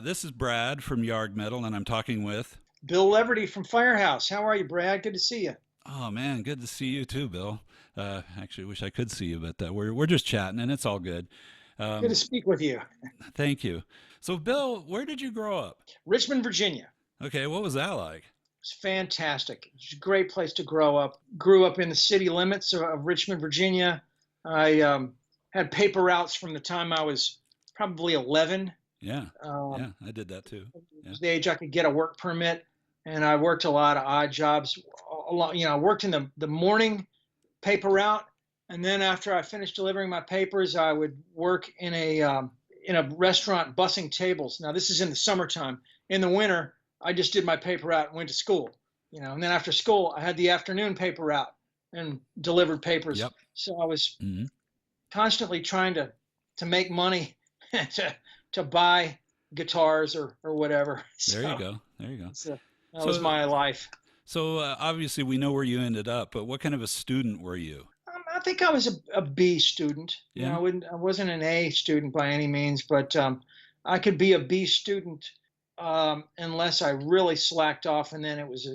This is Brad from Yargmetal, and I'm talking with. Bill Leverty from FireHouse. How are you, Brad? Good to see you. Oh man, good to see you too, Bill. Actually, wish I could see you, but we're just chatting, and it's all good. Good to Um, speak with you. Thank you. So, Bill, where did you grow up? Richmond, Virginia. Okay, what was that like? It's fantastic. It's a great place to grow up. Grew up in the city limits of Richmond, Virginia. I had paper routes from the time I was probably 11. Yeah, Um, yeah, I did that too. Yeah. was the age I could get a work permit, and I worked a lot of odd jobs. A lot, I worked in the morning paper route, and then after I finished delivering my papers, I would work in a restaurant bussing tables. Now this is in the summertime. In the winter, I just did my paper route and went to school. And then after school, I had the afternoon paper route and delivered papers. Yep. So I was Hmm. constantly trying to make money to buy guitars or whatever. There you So, go. There you go. so that was So, my life. obviously, we know where you ended up, but what kind of a student were you? I think I was a B student. Yeah. I wasn't an A student by any means, but I could be a B student unless I really slacked off, and then it was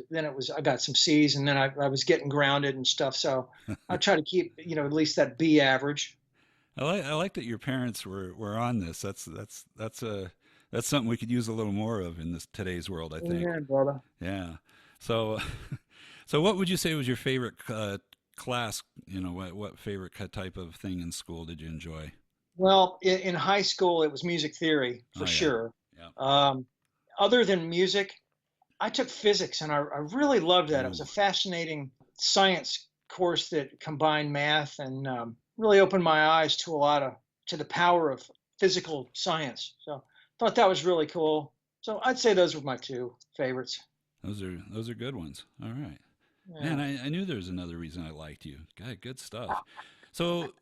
I got some C's, and then I was getting grounded and stuff. So I try to keep at least that B average. I like that your parents were on this. That's something we could use a little more of in this today's world, I think. Amen, brother. Yeah. So, so what would you say was your favorite class? What favorite type of thing in school did you enjoy? Well, in high school, it was music theory for Oh yeah, sure. yeah. Um, Other than music, I took physics, and I really loved that. It was Ooh, a fascinating science course that combined math and really opened my eyes to the power of physical science. So I thought that was really cool. So I'd say those were my two favorites. those are good ones. All right, man. Yeah. I knew there was another reason I liked you. God, good stuff. So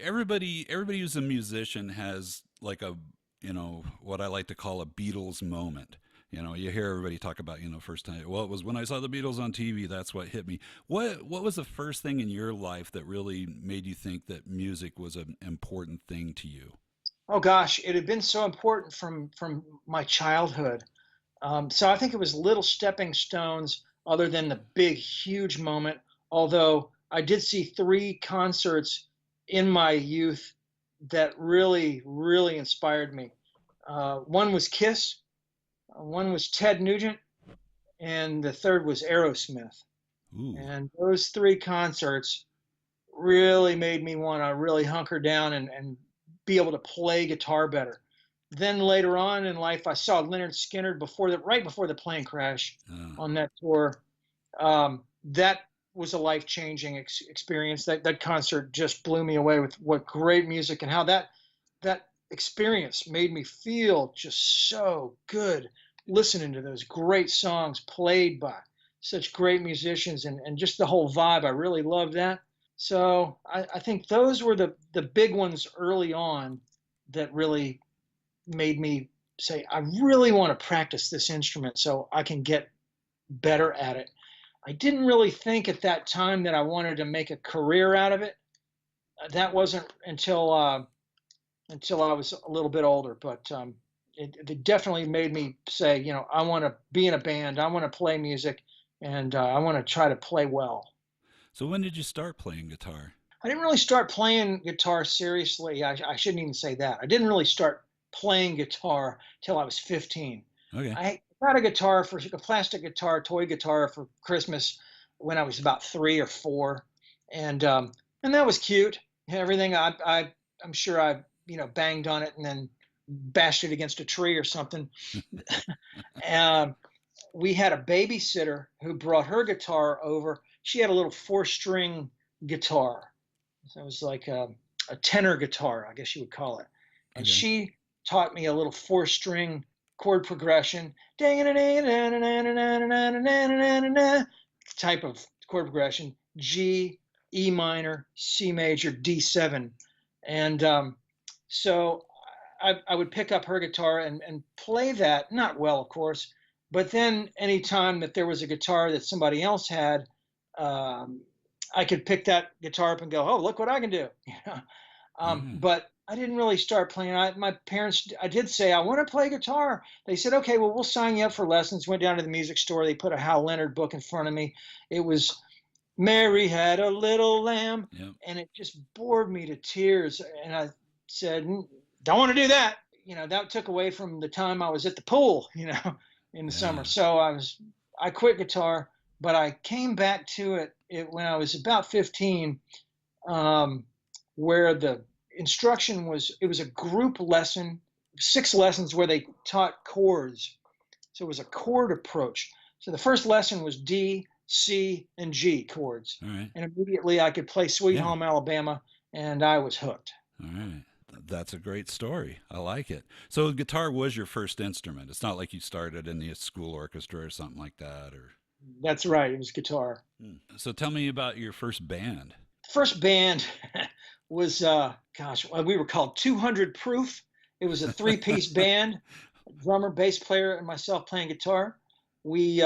everybody who's a musician has like a what I like to call a Beatles moment. You hear everybody talk about first time. Well, it was when I saw the Beatles on TV. That's what hit me. What was the first thing in your life that really made you think that music was an important thing to you? Oh gosh, it had been so important from my childhood. So I think it was little stepping stones, other than the big, huge moment. Although I did see three concerts in my youth that really, really inspired me. One was Kiss, one was Ted Nugent, and the third was Aerosmith. Ooh, And those three concerts really made me want to really hunker down and be able to play guitar better. Then later on in life, I saw Leonard Skinner right before the plane crash uh, on that tour. That was a life changing experience. That concert just blew me away with what great music and how that experience made me feel just so good listening to those great songs played by such great musicians and just the whole vibe. I really loved that. So I think those were the big ones early on that really made me say, I really want to practice this instrument so I can get better at it. I didn't really think at that time that I wanted to make a career out of it. That wasn't until I was a little bit older, but it definitely made me say, I want to be in a band, I want to play music, and I want to try to play well. so when did you start playing guitar? I didn't really start playing guitar seriously. I shouldn't even say that. I didn't really start playing guitar till I was 15. Okay. I got a plastic guitar, toy guitar for Christmas when I was about 3 or 4, and that was cute. Everything I'm sure I banged on it and then bashed it against a tree or something. um, we had a babysitter who brought her guitar over. She had a little 4-string guitar. So it was like a tenor guitar, I guess you would call it. And Okay. she taught me a little 4-string chord progression, type of chord progression: G, E minor, C major, D7. And so I would pick up her guitar and play that, not well, of course, but then anytime that there was a guitar that somebody else had, um, I could pick that guitar up and go, "Oh, look what I can do!" Yeah. But I didn't really start playing. My parents, I did say, I want to play guitar. They said, okay, well, we'll sign you up for lessons. Went down to the music store. They put a Hal Leonard book in front of me. It was Mary Had a Little Lamb, Yep. and it just bored me to tears. And I said, don't want to do that. That took away from the time I was at the pool, in the summer. Yeah. So I quit guitar, but I came back to it when I was about 15, um, where the instruction it was a group lesson, 6 lessons where they taught chords. So it was a chord approach. So the first lesson was D, C, and G chords. All right. And immediately I could play Sweet Yeah. Home Alabama, and I was hooked. All right. That's a great story. I like it. So guitar was your first instrument. It's not like you started in the school orchestra or something like that, or. That's right, it was guitar. So tell me about your first band. First band was, gosh, we were called 200 Proof. It was a three-piece band, drummer, bass player, and myself playing guitar. We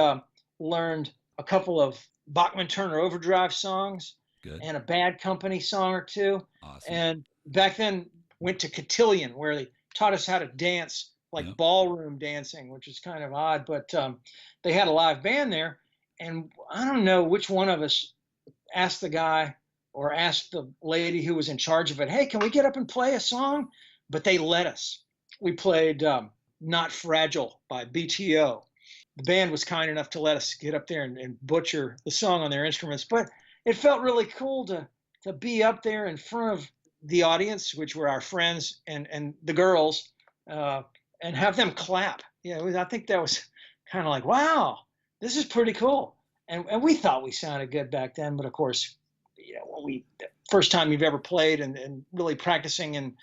learned a couple of Bachman Turner Overdrive songs Good. and a Bad Company song or two. Awesome. And back then went to cotillion, where they taught us how to dance like Yep. ballroom dancing, which is kind of odd, but they had a live band there. And I don't know which one of us asked the guy or asked the lady who was in charge of it, hey, can we get up and play a song? But they let us. We played Not Fragile by BTO. The band was kind enough to let us get up there and butcher the song on their instruments, but it felt really cool to be up there in front of the audience, which were our friends and the girls, and have them clap. I think that was kind of like, wow, this is pretty cool. And we thought we sounded good back then, but of course, when first time you've ever played and really practicing in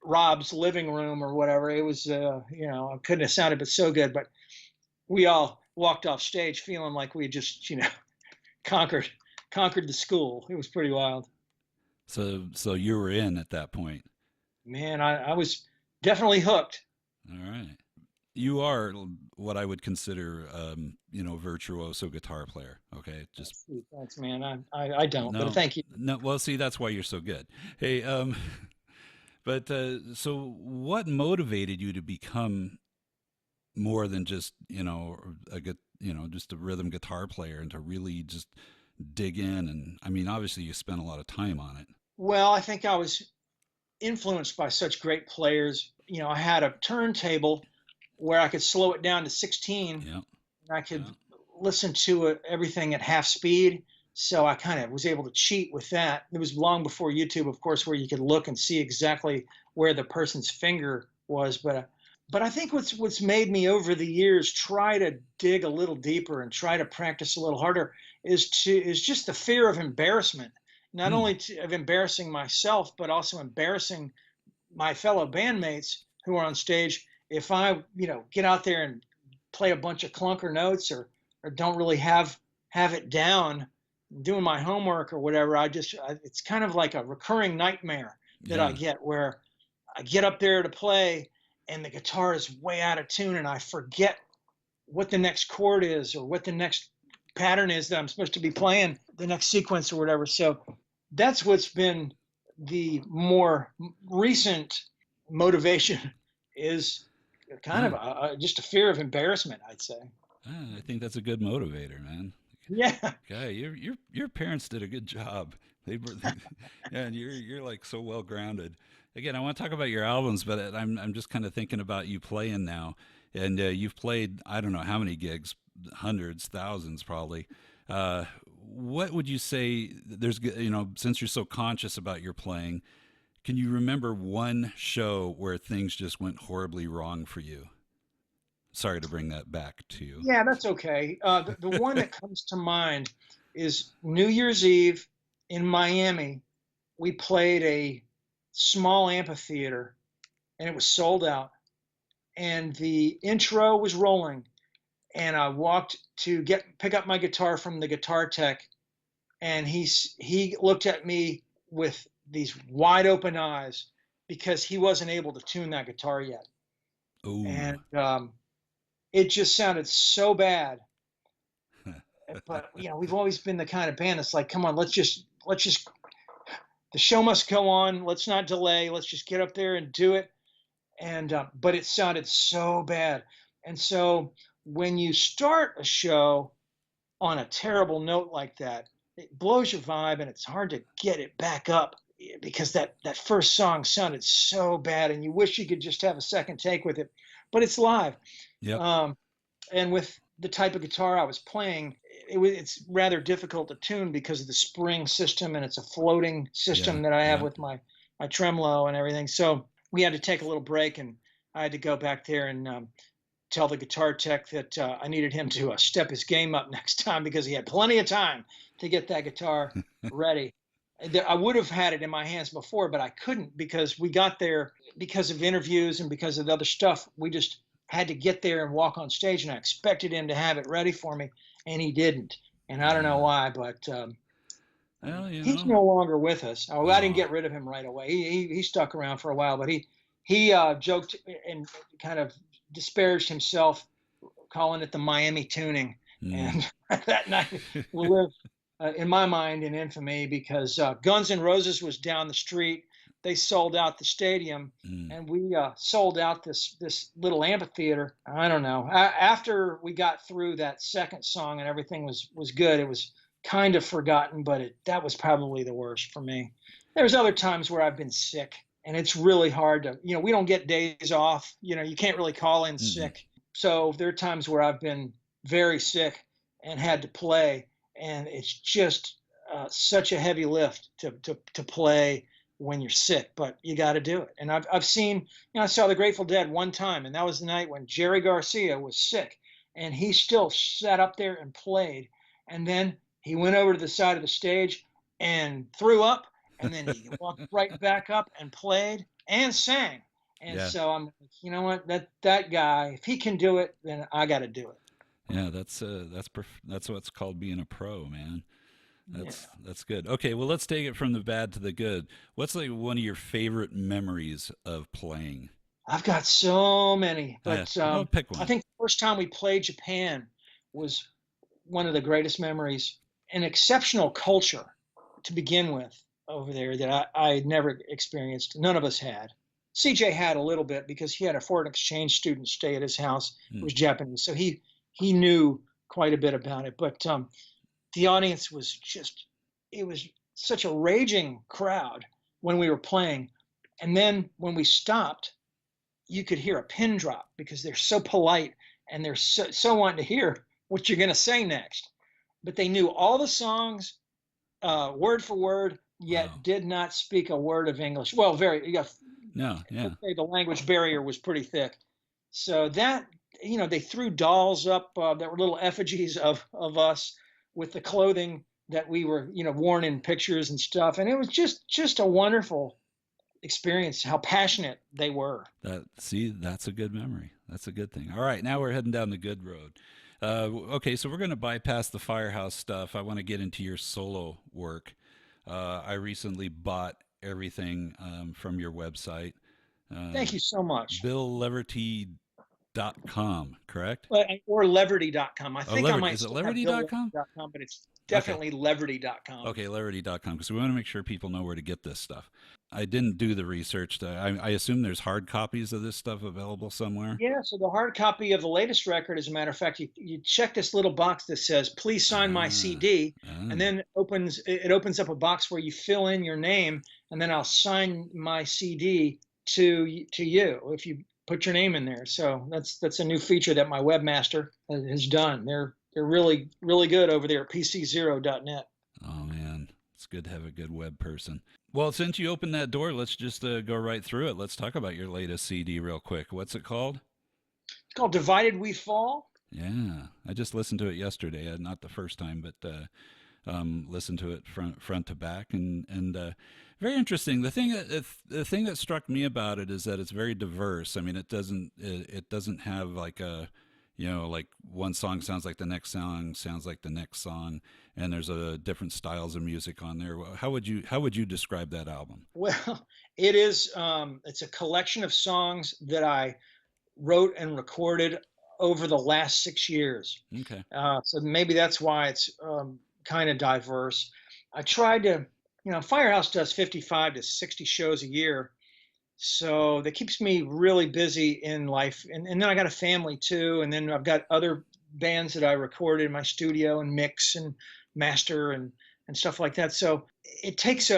Rob's living room or whatever, it was, I couldn't have sounded but so good. But we all walked off stage feeling like we just, conquered the school. It was pretty wild. So you were in at that point. Man, I was definitely hooked. All right. You are what I would consider, virtuoso guitar player. Okay, just Thanks, man. I don't, no, but thank you. no. Well, see, that's why you're so good. Hey, but so what motivated you to become more than just just a rhythm guitar player and to really just dig in? And I mean, obviously, you spent a lot of time on it. Well, I think I was influenced by such great players. I had a turntable where I could slow it down to 16, Yeah, and I could yeah, listen to everything at half speed. So I kind of was able to cheat with that. It was long before YouTube, of course, where you could look and see exactly where the person's finger was. But I think what's made me over the years try to dig a little deeper and try to practice a little harder is just the fear of embarrassment, not hmm, only of embarrassing myself, but also embarrassing my fellow bandmates who are on stage. If I get out there and play a bunch of clunker notes or don't really have it down, doing my homework or whatever, it's kind of like a recurring nightmare that I yeah, get, where I get up there to play and the guitar is way out of tune and I forget what the next chord is or what the next pattern is that I'm supposed to be playing, the next sequence or whatever. So that's what's been the more recent motivation, is kind of yeah. just a fear of embarrassment, I'd say. I think that's a good motivator, man. Yeah. Guy, your parents did a good job. They were, yeah, and you're like so well grounded. Again, I want to talk about your albums, but I'm just kind of thinking about you playing now, and you've played I don't know how many gigs, hundreds, thousands probably. What would you say? Since you're so conscious about your playing, can you remember one show where things just went horribly wrong for you? Sorry to bring that back to you. Yeah, that's okay. The one that comes to mind is New Year's Eve in Miami. We played a small amphitheater and it was sold out. And the intro was rolling. And I walked to pick up my guitar from the guitar tech. And he looked at me with these wide open eyes because he wasn't able to tune that guitar yet. Oh, And it just sounded so bad. But we've always been the kind of band that's like, come on, let's just the show must go on. Let's not delay. Let's just get up there and do it. And but it sounded so bad. And so when you start a show on a terrible note like that, it blows your vibe, and it's hard to get it back up because that first song sounded so bad, and you wish you could just have a second take with it, but it's live. Yep. And with the type of guitar I was playing, it's rather difficult to tune because of the spring system, and it's a floating system that I have with my tremolo and everything. So we had to take a little break, and I had to go back there and tell the guitar tech that I needed him to step his game up next time because he had plenty of time to get that guitar ready. I would have had it in my hands before, but I couldn't because we got there because of interviews and because of the other stuff. We just had to get there and walk on stage, and I expected him to have it ready for me, and he didn't. And I don't know why, but well, he's no longer with us. Oh, I didn't get rid of him right away. He stuck around for a while, but he joked and kind of disparaged himself, calling it the Miami tuning. And that night will live in my mind in infamy because Guns N' Roses was down the street. They sold out the stadium, and we sold out this little amphitheater. I don't know. After we got through that second song and everything was good, it was kind of forgotten, but that was probably the worst for me. There's other times where I've been sick, and it's really hard to, we don't get days off. You can't really call in sick. So there are times where I've been very sick and had to play, and it's just such a heavy lift to play when you're sick, but you got to do it. And I've seen, I saw the Grateful Dead one time, and that was the night when Jerry Garcia was sick, and he still sat up there and played. And then he went over to the side of the stage and threw up, and then he walked right back up and played and sang. And so I'm like, you know what, that guy, if he can do it, then I got to do it. Yeah, that's what's called being a pro, man. That's good. Okay, well, let's take it from the bad to the good. What's like one of your favorite memories of playing? I've got so many, but pick one. I think the first time we played Japan was one of the greatest memories. An exceptional culture to begin with over there that I had never experienced. None of us had. CJ had a little bit because he had a foreign exchange student stay at his house who was Japanese, so he knew quite a bit about it. But the audience was it was such a raging crowd when we were playing. And then when we stopped, you could hear a pin drop because they're so polite and they're so wanting to hear what you're going to say next. But they knew all the songs word for word, yet did not speak a word of English. Well, the language barrier was pretty thick. So that, they threw dolls up that were little effigies of us with the clothing that we were, worn in pictures and stuff. And it was just a wonderful experience, how passionate they were. That's a good memory. That's a good thing. All right, now we're heading down the good road. Okay, so we're going to bypass the FireHouse stuff. I want to get into your solo work. I recently bought everything from your website. Thank you so much. Bill Leverty.com, correct? Or Leverty.com. I think I might Is it Leverty.com? But it's definitely Leverty.com. Okay, Leverty.com, because we want to make sure people know where to get this stuff. I didn't do the research. I assume there's hard copies of this stuff available somewhere? Yeah, so the hard copy of the latest record, as a matter of fact, you check this little box that says, please sign my CD, and then it opens up a box where you fill in your name, and then I'll sign my CD to you if you put your name in there. So that's a new feature that my webmaster has done. They're really, really good over there at pczero.net. Oh, man. It's good to have a good web person. Well, since you opened that door, let's just go right through it. Let's talk about your latest CD real quick. What's it called? It's called Divided We Fall. Yeah, I just listened to it yesterday. Not the first time, but listened to it front to back, and very interesting. The thing that struck me about it is that it's very diverse. I mean, it doesn't have like a, like one song sounds like the next song sounds like the next song, and there's different styles of music on there. How would you describe that album? Well, it is it's a collection of songs that I wrote and recorded over the last 6 years. Okay. So maybe that's why it's kind of diverse. I tried to, Firehouse does 55 to 60 shows a year. So that keeps me really busy in life. And then I got a family too. And then I've got other bands that I recorded in my studio and mix and master and stuff like that. So it takes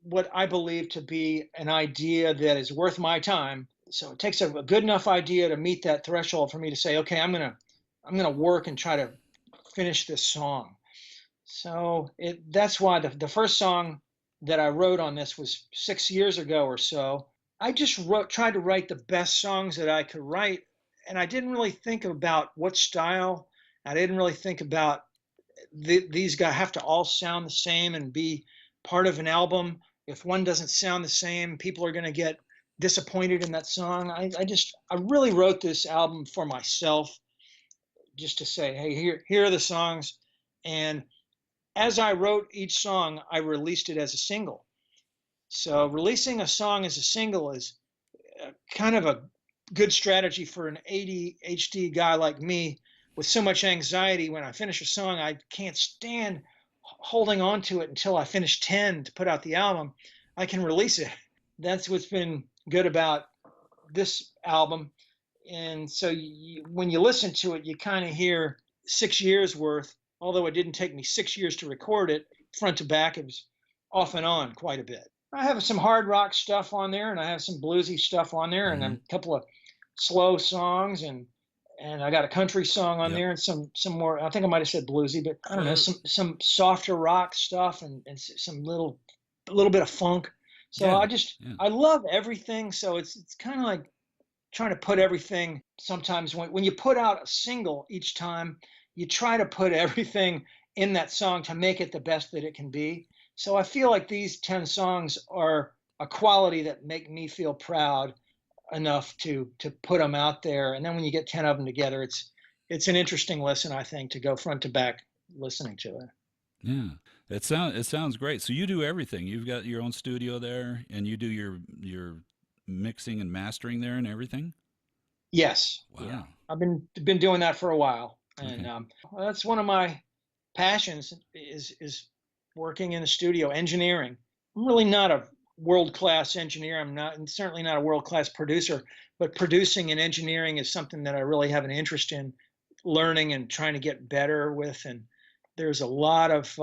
what I believe to be an idea that is worth my time. So it takes a good enough idea to meet that threshold for me to say, okay, I'm gonna work and try to finish this song. So that's why the first song that I wrote on this was 6 years ago or so. I just tried to write the best songs that I could write, and I didn't really think about what style. I didn't really think about these guys have to all sound the same and be part of an album. If one doesn't sound the same, people are going to get disappointed in that song. I really wrote this album for myself, just to say, hey, here are the songs, and as I wrote each song, I released it as a single. So releasing a song as a single is kind of a good strategy for an ADHD guy like me with so much anxiety. When I finish a song, I can't stand holding on to it until I finish 10 to put out the album. I can release it. That's what's been good about this album. And so when you listen to it, you kind of hear 6 years worth, although it didn't take me 6 years to record it front to back. It was off and on quite a bit. I have some hard rock stuff on there, and I have some bluesy stuff on there, and a couple of slow songs, and I got a country song on there, and some more. I think I might have said bluesy, but I don't know, some softer rock stuff, and some a little bit of funk. So I love everything. So it's kind of like trying to put everything. Sometimes when you put out a single each time, you try to put everything in that song to make it the best that it can be. So I feel like these 10 songs are a quality that make me feel proud enough to put them out there. And then when you get 10 of them together, it's an interesting listen, I think, to go front to back listening to it. Yeah. It sounds great. So you do everything. You've got your own studio there, and you do your mixing and mastering there and everything? Yes. Wow. Yeah. I've been doing that for a while. And Okay. that's one of my passions is working in the studio, engineering. I'm really not a world-class engineer. I'm not, and certainly not a world-class producer, but producing and engineering is something that I really have an interest in learning and trying to get better with. And there's a lot of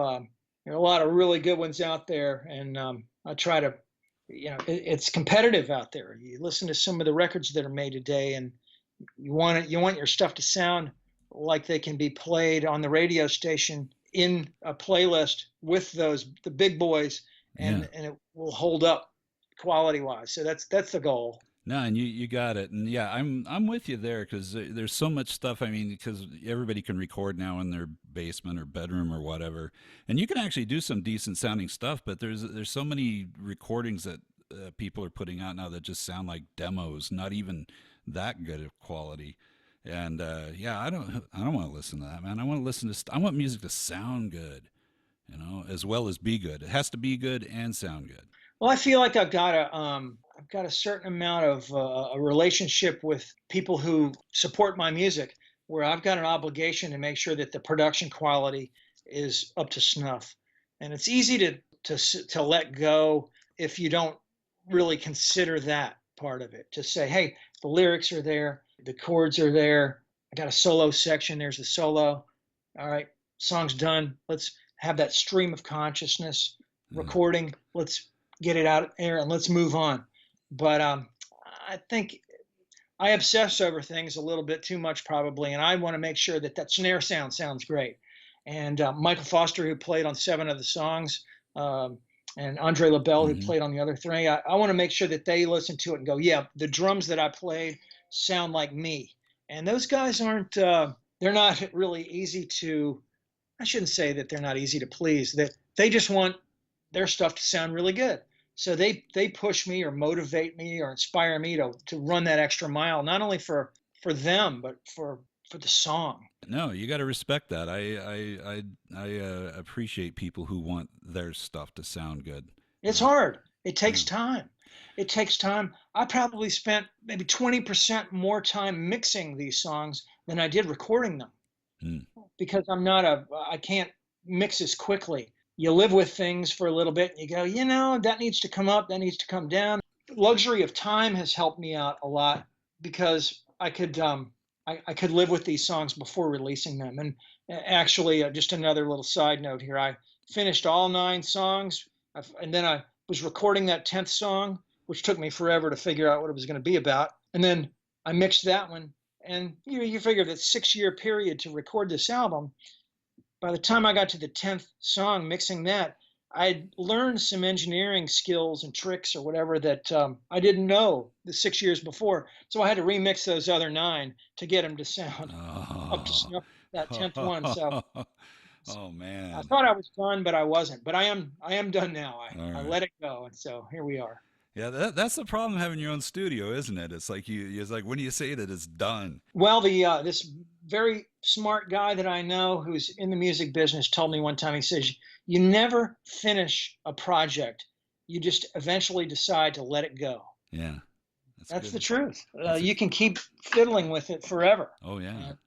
really good ones out there, and I try to, it's competitive out there. You listen to some of the records that are made today, and you want your stuff to sound like they can be played on the radio station in a playlist with the big boys, and it will hold up quality wise. So that's the goal. No, and you got it, and yeah, I'm with you there because there's so much stuff. I mean, because everybody can record now in their basement or bedroom or whatever, and you can actually do some decent sounding stuff. But there's so many recordings that people are putting out now that just sound like demos, not even that good of quality. And yeah, I don't want to listen to that, man. I want to I want music to sound good, as well as be good. It has to be good and sound good. Well, I feel like I've got a certain amount of a relationship with people who support my music, where I've got an obligation to make sure that the production quality is up to snuff. And it's easy to let go if you don't really consider that part of it. To say, hey, the lyrics are there, the chords are there. I got a solo section. There's the solo. All right, song's done. Let's have that stream of consciousness recording. Let's get it out there and let's move on. But I think I obsess over things a little bit too much probably, and I want to make sure that snare sounds great. And Michael Foster, who played on 7 of the songs, and Andre LaBelle, who played on the other 3, I want to make sure that they listen to it and go, yeah, the drums that I played sound like me. And those guys aren't, they're not really easy to, I shouldn't say that they're not easy to please, that they just want their stuff to sound really good. So they push me or motivate me or inspire me to run that extra mile, not only for them, but for the song. No, you got to respect that. I appreciate people who want their stuff to sound good. It's hard. It takes time. It takes time. I probably spent maybe 20% more time mixing these songs than I did recording them, because I can't mix as quickly. you live with things for a little bit and you go, that needs to come up, that needs to come down. Luxury of time has helped me out a lot because I could live with these songs before releasing them. And actually, just another little side note here, I finished all 9 songs, and then I was recording that 10th song, which took me forever to figure out what it was going to be about. And then I mixed that one, and you figure that 6-year period to record this album. By the time I got to the 10th song, mixing that, I'd learned some engineering skills and tricks or whatever that I didn't know the 6 years before. So I had to remix those other 9 to get them to sound up to Oh. snuff, that 10th one. So Oh I man. thought I was done, but I wasn't. But I am done now. All I right. let it go, and so here we are. Yeah, that's the problem having your own studio, isn't it? It's like it's like when you say that it's done. Well, the this very smart guy that I know who's in the music business told me one time. He says, "You never finish a project. You just eventually decide to let it go." Yeah, that's That's the good. truth. That's a You can keep fiddling with it forever. Oh yeah, And,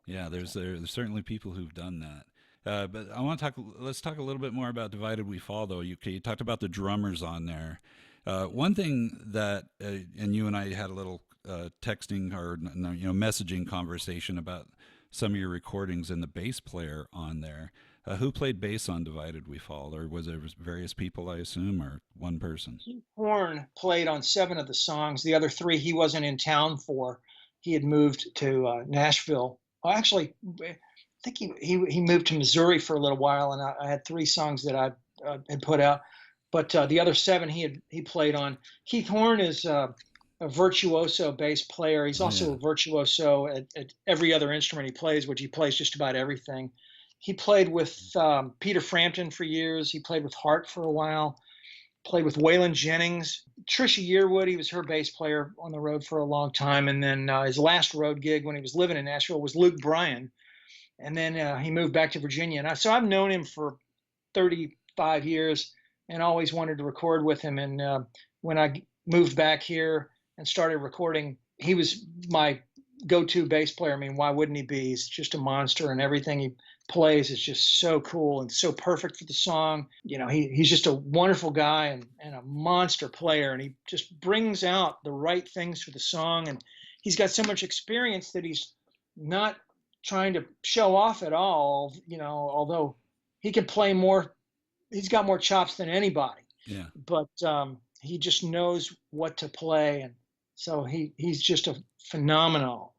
yeah. There's certainly people who've done that. But I want to talk. Let's talk a little bit more about Divided We Fall, though. You talked about the drummers on there. One thing that and you and I had a little texting or messaging conversation about some of your recordings and the bass player on there. Who played bass on Divided We Fall, or was there various people, I assume, or one person? Keith Horn played on 7 of the songs. The other 3 he wasn't in town for. He had moved to Nashville. Well, actually, I think he moved to Missouri for a little while, and I had 3 songs that I had put out. But the other 7 he played on. Keith Horn is a virtuoso bass player. He's Oh yeah. also a virtuoso at every other instrument he plays, which he plays just about everything. He played with Peter Frampton for years. He played with Hart for a while. Played with Waylon Jennings. Trisha Yearwood, he was her bass player on the road for a long time. And then his last road gig when he was living in Nashville was Luke Bryan. And then he moved back to Virginia. So I've known him for 35 years and always wanted to record with him. And when I moved back here and started recording, he was my go-to bass player. I mean, why wouldn't he be? He's just a monster, and everything he plays is just so cool and so perfect for the song. He's just a wonderful guy and a monster player, and he just brings out the right things for the song. And he's got so much experience that he's not trying to show off at all, although he can play more. He's got more chops than anybody, Yeah. but he just knows what to play. And so he's just a phenomenal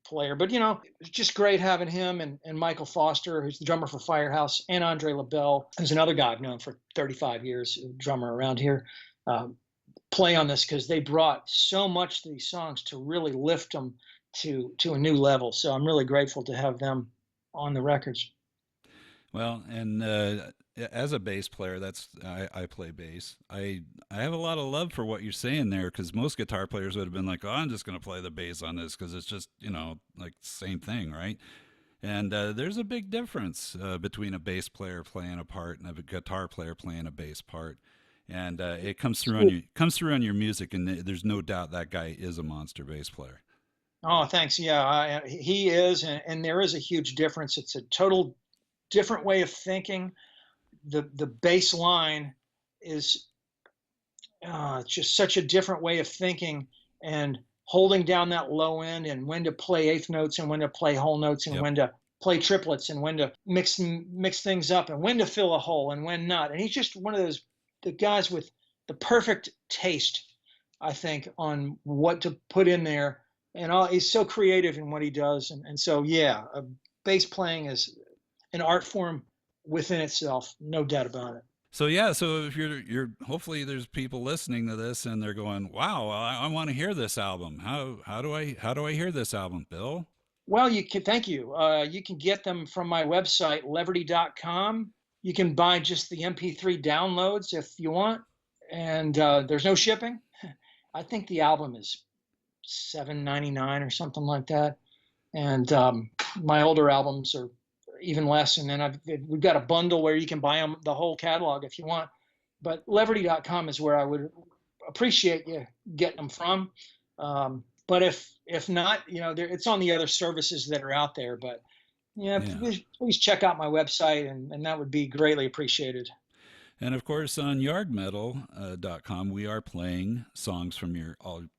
player. But it's just great having him and Michael Foster, who's the drummer for FireHouse, and Andre LaBelle, who's another guy I've known for 35 years, a drummer around here, play on this, because they brought so much to these songs to really lift them to a new level. So I'm really grateful to have them on the records. Well, and as a bass player, I play bass. I have a lot of love for what you're saying there, because most guitar players would have been like, "Oh, I'm just going to play the bass on this because it's just like the same thing, right?" And there's a big difference between a bass player playing a part and a guitar player playing a bass part, and it comes through on your music, and there's no doubt that guy is a monster bass player. Oh, thanks. Yeah, he is, and there is a huge difference. It's a total different way of thinking. The bass line is just such a different way of thinking, and holding down that low end, and when to play eighth notes and when to play whole notes, and Yep. when to play triplets, and when to mix things up, and when to fill a hole and when not. And he's just one of the guys with the perfect taste, I think, on what to put in there. And he's so creative in what he does. And so, yeah, bass playing is an art form within itself, no doubt about it. So yeah, so if you're hopefully there's people listening to this and they're going, "Wow, I want to hear this album. How do I hear this album, Bill?" Well, thank you. You can get them from my website, leverty.com. You can buy just the MP3 downloads if you want, and there's no shipping. I think the album is $7.99 or something like that, and my older albums are even less. And then we've got a bundle where you can buy them, the whole catalog, if you want. But leverty.com is where I would appreciate you getting them from. But if not, it's on the other services that are out there. But Yeah, Yeah. please check out my website, and that would be greatly appreciated. And of course, on yargmetal.com, we are playing songs from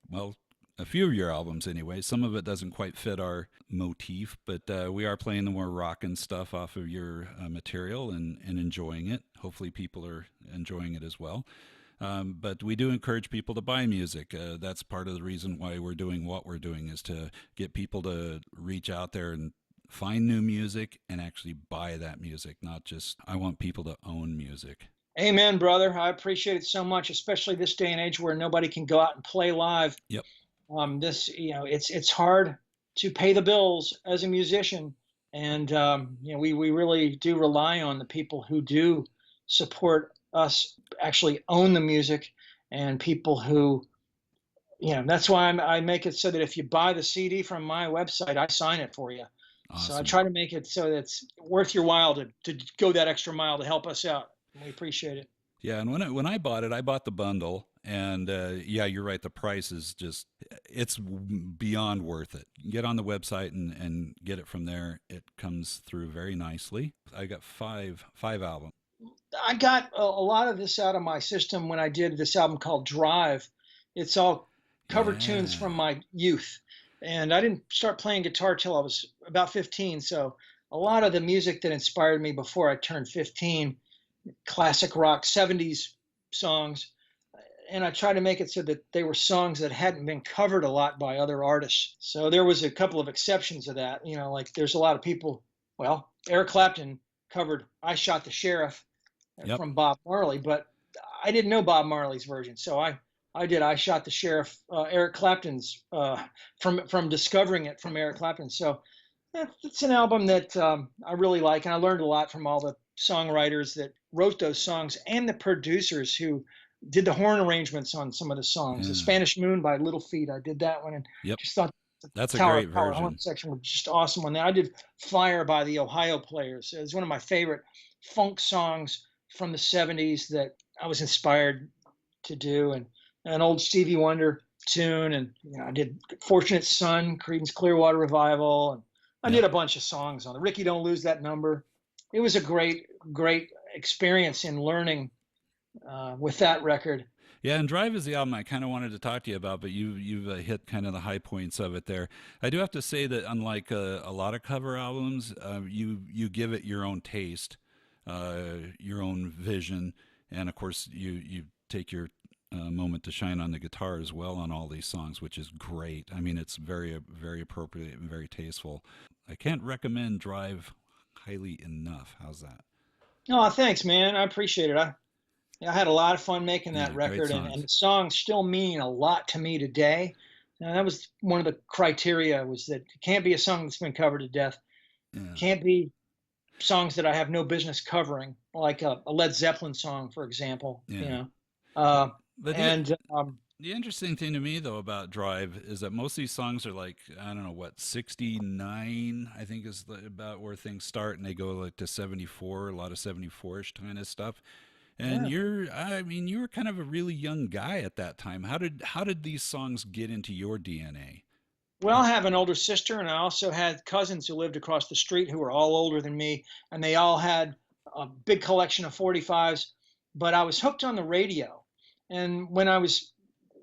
well, a few of your albums anyway. Some of it doesn't quite fit our motif, but we are playing the more rockin' stuff off of your material and enjoying it. Hopefully, people are enjoying it as well. But we do encourage people to buy music. That's part of the reason why we're doing what we're doing, is to get people to reach out there and find new music and actually buy that music, not just, I want people to own music. Amen, brother. I appreciate it so much, especially this day and age where nobody can go out and play live. Yep. This, it's hard to pay the bills as a musician, and we really do rely on the people who do support us, actually own the music, and people who, that's why I make it so that if you buy the CD from my website, I sign it for you. So I Awesome. try to make it so that it's worth your while to go that extra mile to help us out. We appreciate it. Yeah, and when I bought it, I bought the bundle, and yeah, you're right. The price is just, it's beyond worth it. Get on the website and get it from there. It comes through very nicely. I got five albums. I got a lot of this out of my system when I did this album called Drive. It's all cover tunes from Yeah. my youth. And I didn't start playing guitar till I was about 15. So a lot of the music that inspired me before I turned 15, classic rock, 70s songs. And I tried to make it so that they were songs that hadn't been covered a lot by other artists. So there was a couple of exceptions of that. Like there's a lot of people, well, Eric Clapton covered I Shot the Sheriff Yep. from Bob Marley, but I didn't know Bob Marley's version, so I did I Shot the Sheriff, Eric Clapton's, from discovering it from Eric Clapton. So it's an album that I really like, and I learned a lot from all the songwriters that wrote those songs and the producers who did the horn arrangements on some of the songs. The Yeah. Spanish Moon by Little Feat, I did that one, and Yep. just thought the That's a Tower great of Power horn version. section was just awesome one. Then I did Fire by the Ohio Players. It's one of my favorite funk songs from the 70s that I was inspired to do, and an old Stevie Wonder tune, and I did Fortunate Son, Creedence Clearwater Revival, and I did Yep. a bunch of songs on the Ricky Don't Lose That Number. It was a great experience in learning with that record. Yeah, and Drive is the album I kind of wanted to talk to you about, but you've hit kind of the high points of it there. I do have to say that unlike a lot of cover albums, you give it your own taste, your own vision, and of course you take your moment to shine on the guitar as well on all these songs, which is great. I mean, it's very appropriate and very tasteful. I can't recommend Drive highly enough. How's that? Oh, thanks, man. I appreciate it. I had a lot of fun making that Yeah, great record, and songs. the songs still mean a lot to me today. And that was one of the criteria, was that it can't be a song that's been covered to death. Yeah, Can't be songs that I have no business covering, like a Led Zeppelin song, for example. yeah. Uh, But and the interesting thing to me though about Drive is that most of these songs are like, I don't know what, 69 I think is about where things start, and they go like to 74, a lot of 74ish kind of stuff. And yeah. I mean, you were kind of a really young guy at that time. How did these songs get into your DNA? Well, I have an older sister, and I also had cousins who lived across the street who were all older than me, and they all had a big collection of 45s. But I was hooked on the radio, and when I was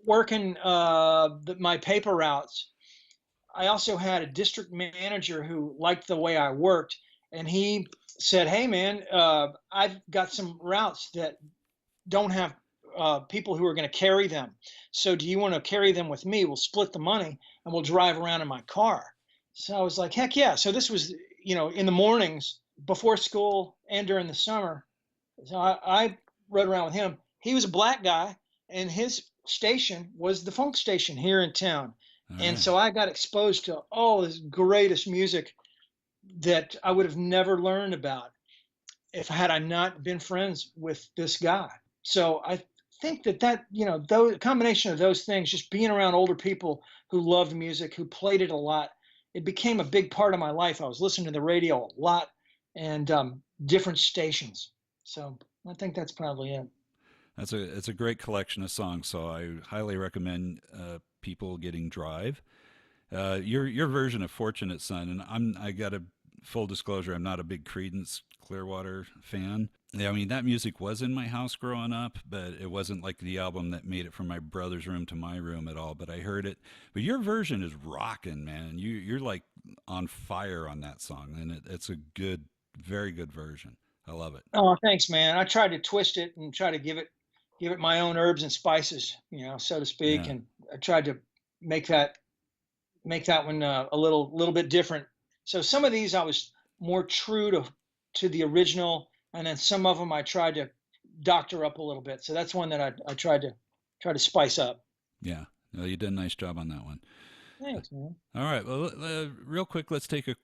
working my paper routes, I also had a district manager who liked the way I worked, and he said, "Hey, man, I've got some routes that don't have people who are going to carry them. So do you want to carry them with me? We'll split the money and we'll drive around in my car." So I was like, heck yeah. So this was, in the mornings before school and during the summer. So I rode around with him. He was a black guy, and his station was the funk station here in town. All And right. so I got exposed to all this greatest music that I would have never learned about if had I not been friends with this guy. So I think those combination of those things, just being around older people who loved music, who played it a lot, it became a big part of my life. I was listening to the radio a lot, and different stations. So I think that's probably it. It's a great collection of songs, so I highly recommend people getting Drive. Your version of Fortunate Son, and I gotta full disclosure, I'm not a big Creedence Clearwater fan. Yeah, I mean, that music was in my house growing up, but it wasn't like the album that made it from my brother's room to my room at all. But I heard it. But your version is rocking, man. You're like on fire on that song, and it's a good, very good version. I love it. Oh, thanks, man. I tried to twist it and try to give it my own herbs and spices, so to speak, Yeah, and I tried to make that one a little bit different. So some of these I was more true to the original, and then some of them I tried to doctor up a little bit. So that's one that I tried to spice up. yeah. No, you did a nice job on that one. Thanks, man. All right. Well, real quick, let's take a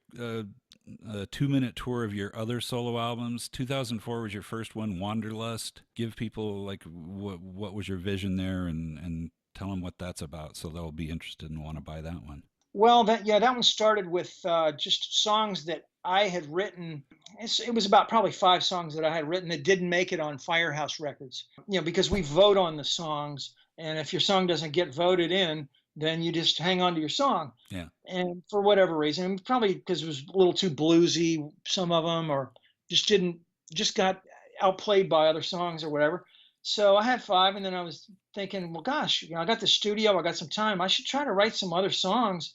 2 minute tour of your other solo albums. 2004 was your first one, Wanderlust. Give people like what was your vision there, and tell them what that's about, so they'll be interested and want to buy that one. Well, that one started with just songs that I had written. It was about probably 5 songs that I had written that didn't make it on FireHouse Records. Because we vote on the songs, and if your song doesn't get voted in, then you just hang on to your song. Yeah. And for whatever reason, probably because it was a little too bluesy, some of them, or just got outplayed by other songs or whatever. So I had 5, and then I was thinking, well, gosh, I got the studio, I got some time. I should try to write some other songs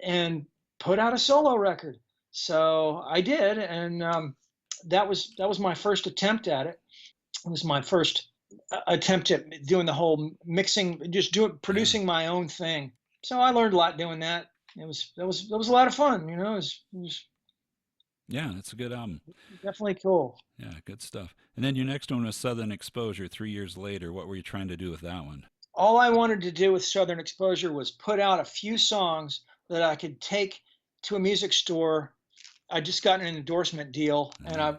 and put out a solo record. So I did, and that was my first attempt at it. It was my first attempt at doing the whole mixing, just Yeah. producing my own thing. So I learned a lot doing that. That was a lot of fun. It was Yeah, that's a good album. definitely cool. Yeah, good stuff. And then your next one was Southern Exposure 3 years later. What were you trying to do with that one? All I wanted to do with Southern Exposure was put out a few songs that I could take to a music store. I just got an endorsement deal, and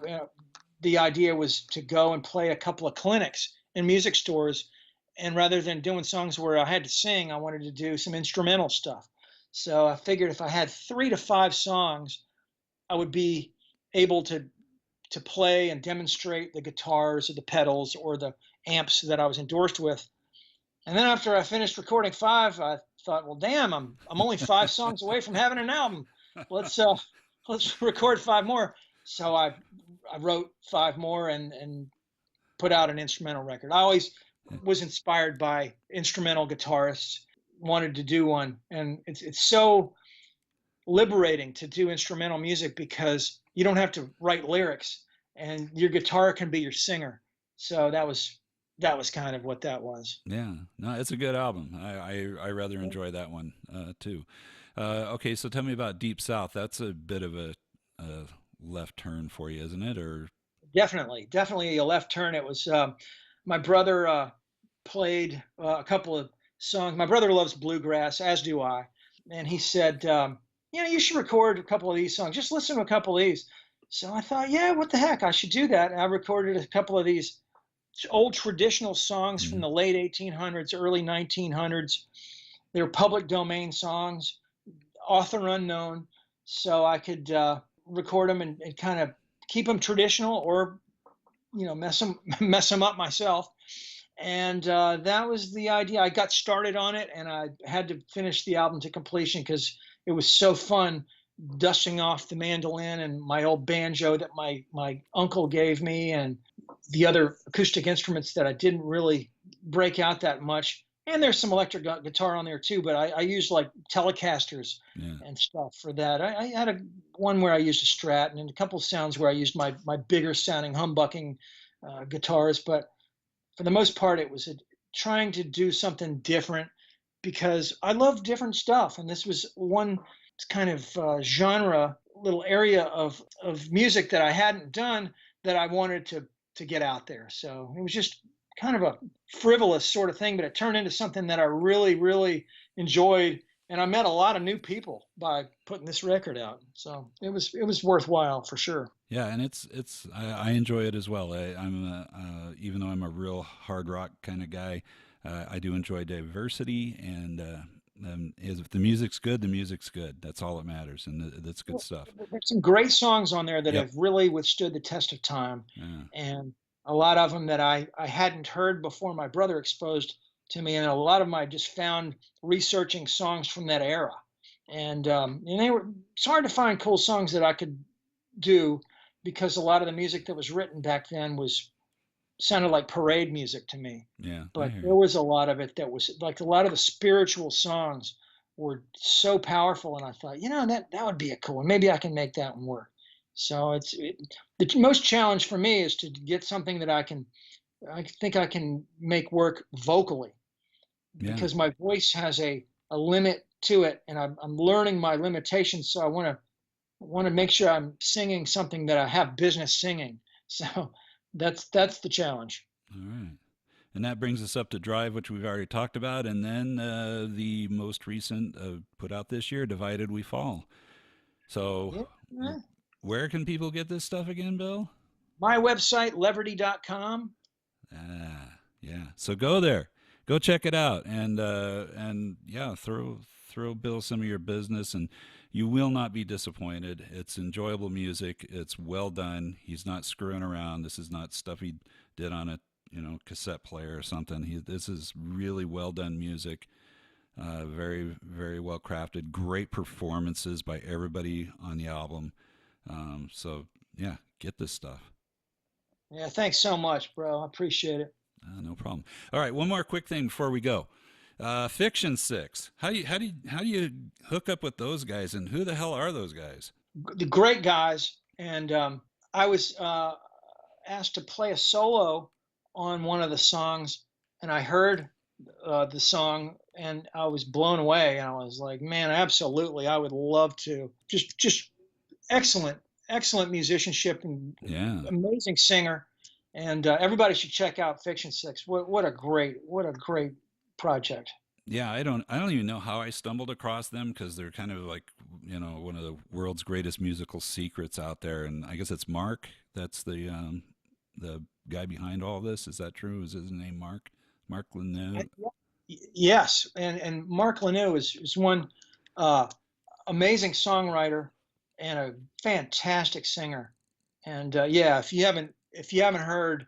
the idea was to go and play a couple of clinics in music stores. And rather than doing songs where I had to sing, I wanted to do some instrumental stuff. So I figured if I had 3 to 5 songs, I would be able to play and demonstrate the guitars or the pedals or the amps that I was endorsed with. And then after I finished recording 5, I thought, well, damn, I'm only 5 songs away from having an album. Let's let's record 5 more. So I wrote 5 more and put out an instrumental record. I always was inspired by instrumental guitarists, wanted to do one, and it's so liberating to do instrumental music because you don't have to write lyrics, and your guitar can be your singer. So that was kind of what that was. Yeah, no, it's a good album. I rather enjoy that one too. Okay, so tell me about Deep South. That's a bit of a left turn for you, isn't it? Or Definitely a left turn. It was my brother played a couple of songs. My brother loves bluegrass, as do I, and he said, you should record a couple of these songs. Just listen to a couple of these. So I thought, yeah, what the heck, I should do that. And I recorded a couple of these old traditional songs from Mhm. the late 1800s, early 1900s. They were public domain songs, author unknown, so I could record them and kind of keep them traditional, or mess them mess them up myself. And that was the idea. I got started on it, and I had to finish the album to completion because it was so fun dusting off the mandolin and my old banjo that my uncle gave me, and the other acoustic instruments that I didn't really break out that much. And there's some electric guitar on there too, but I used like Telecasters Yeah, and stuff for that. I had one where I used a Strat, and a couple sounds where I used my bigger sounding humbucking guitars. But for the most part, it was trying to do something different because I love different stuff, and this was one kind of genre, little area of music that I hadn't done that I wanted to get out there. So it was just kind of a frivolous sort of thing, but it turned into something that I really, really enjoyed. And I met a lot of new people by putting this record out. So it was worthwhile for sure. yeah, and I enjoy it as well. Even though I'm a real hard rock kind of guy, I do enjoy diversity, and if the music's good, the music's good. That's all that matters, and that's good stuff. There's some great songs on there that Yep. have really withstood the test of time, Yeah. and a lot of them that I hadn't heard before my brother exposed to me, and a lot of them I just found researching songs from that era. and they were. It's hard to find cool songs that I could do because a lot of the music that was written back then was sounded like parade music to me. Yeah, I But hear there you. was a lot of it that was like a lot of the spiritual songs were so powerful, and I thought, that would be a cool one. Maybe I can make that one work. So the most challenge for me is to get something that I think I can make work vocally Yeah. because my voice has a limit to it, and I'm learning my limitations. So I want to make sure I'm singing something that I have business singing. So that's the challenge. All right. And that brings us up to Drive, which we've already talked about, and then the most recent put out this year, Divided We Fall. So, Yeah. where can people get this stuff again, Bill? My website, leverty.com. Ah, yeah. So go there, go check it out, and yeah, throw Bill some of your business, and you will not be disappointed. It's enjoyable music. It's well done. He's not screwing around. This is not stuff he did on a cassette player or something. This is really well done music. Very very well crafted. Great performances by everybody on the album. So yeah, get this stuff. Yeah, thanks so much, bro. I appreciate it. No problem. All right, one more quick thing before we go. Fiction Syxx. How do you hook up with those guys, and who the hell are those guys? The great guys, and I was asked to play a solo on one of the songs, and I heard the song, and I was blown away. And I was like, man, absolutely, I would love to. Just excellent, excellent musicianship and Yeah, amazing singer. And everybody should check out Fiction Syxx. What a great project. yeah. I don't even know how I stumbled across them because they're kind of like one of the world's greatest musical secrets out there, and I guess it's Mark. That's the guy behind all this. Is that true? Is his name Mark? Mark Lanu? Yes, and Mark Lanu is one uh, amazing songwriter and a fantastic singer. And yeah, if you haven't heard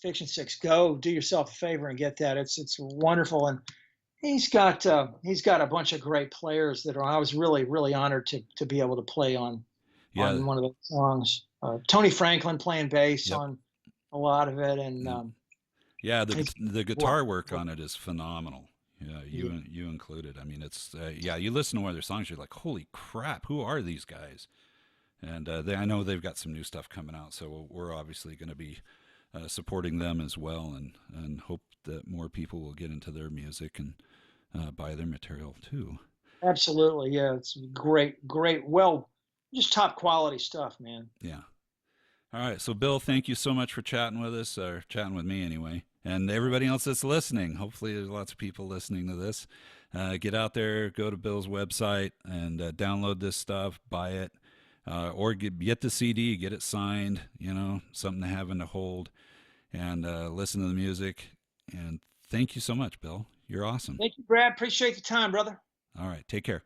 Fiction Syxx, go do yourself a favor and get that. It's wonderful, and he's got a bunch of great players that are. I was really honored to be able to play Yeah. on one of those songs. Tony Franklin playing bass Yep. on a lot of it, and Yep. Yeah, he's the well, guitar work on it is phenomenal. Yeah, yeah, you included. I mean, it's yeah. You listen to one of their songs, you're like, holy crap, who are these guys? And I know they've got some new stuff coming out, so we're obviously going to be supporting them as well, and hope that more people will get into their music and buy their material too. absolutely, yeah, it's great, well, just top quality stuff, man. Yeah. All right. So, Bill, thank you so much for chatting with us, or chatting with me anyway. And everybody else that's listening. Hopefully, there's lots of people listening to this. Get out there, go to Bill's website, and download this stuff, buy it, or get the CD, get it signed, something to have and to hold, and listen to the music. And thank you so much, Bill. You're awesome. Thank you, Brad. Appreciate the time, brother. All right. Take care.